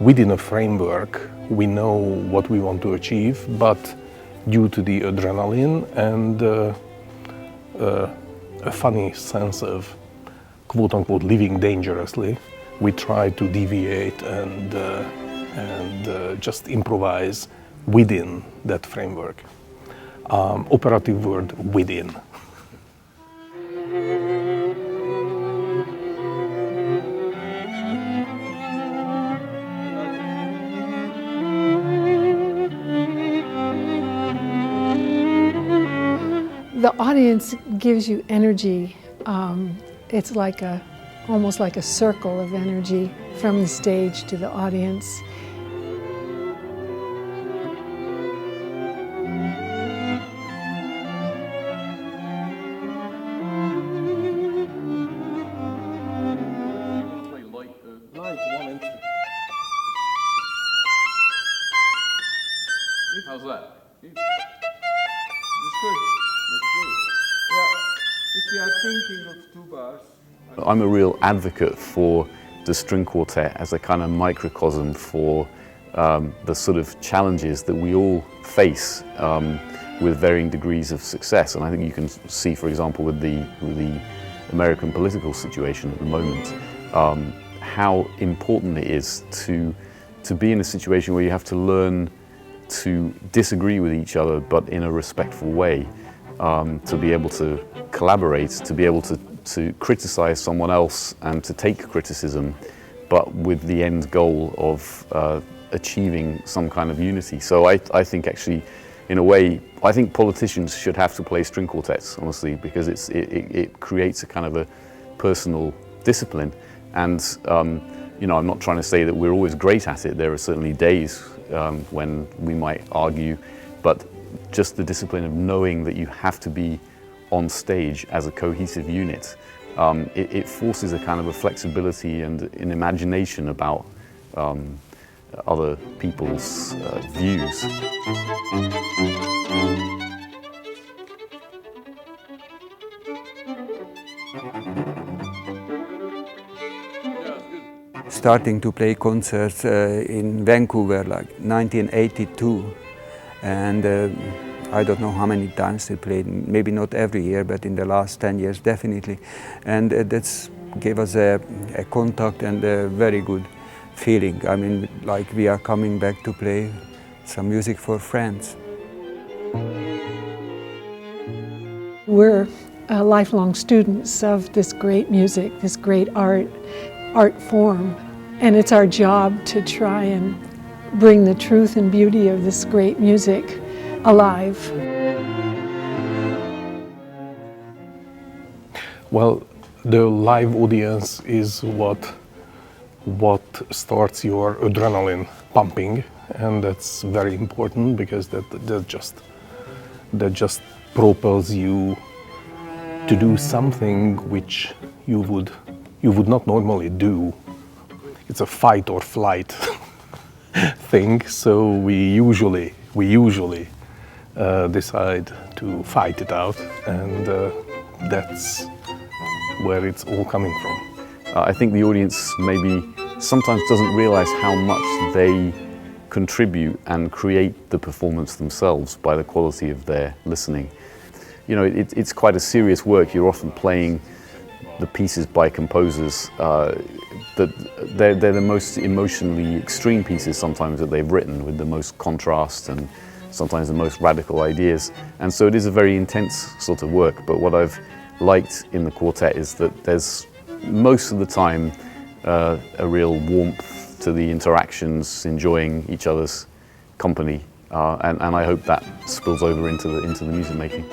within a framework, we know what we want to achieve, but due to the adrenaline and a funny sense of quote-unquote living dangerously, we try to deviate and just improvise within that framework. Operative word, within. The audience gives you energy. It's like almost like a circle of energy from the stage to the audience. How's that? It's good. That's good. Yeah. If you are thinking of two bars. I'm a real advocate for the string quartet as a kind of microcosm for the sort of challenges that we all face with varying degrees of success. And I think you can see, for example, with the American political situation at the moment, how important it is to be in a situation where you have to learn to disagree with each other, but in a respectful way, to be able to collaborate, to be able to criticize someone else and to take criticism, but with the end goal of achieving some kind of unity. So I think actually, in a way, I think politicians should have to play string quartets, honestly, because it creates a kind of a personal discipline. And you know, I'm not trying to say that we're always great at it. There are certainly days when we might argue, but just the discipline of knowing that you have to be on stage as a cohesive unit, it forces a kind of a flexibility and an imagination about other people's views. Starting to play concerts in Vancouver like 1982, and I don't know how many times they played, maybe not every year, but in the last 10 years definitely. And that gave us a contact and a very good feeling. I mean, like we are coming back to play some music for friends. We're lifelong students of this great music, this great art form. And it's our job to try and bring the truth and beauty of this great music alive. Well, the live audience is what starts your adrenaline pumping, and that's very important because that just propels you to do something which you would not normally do. It's a fight or flight thing, so we usually decide to fight it out, and that's where it's all coming from. I think the audience maybe sometimes doesn't realize how much they contribute and create the performance themselves by the quality of their listening. You know, it's quite a serious work. You're often playing the pieces by composers that they're the most emotionally extreme pieces sometimes that they've written, with the most contrast and sometimes the most radical ideas. And so it is a very intense sort of work. But what I've liked in the quartet is that there's most of the time a real warmth to the interactions, enjoying each other's company, and I hope that spills over into the music making.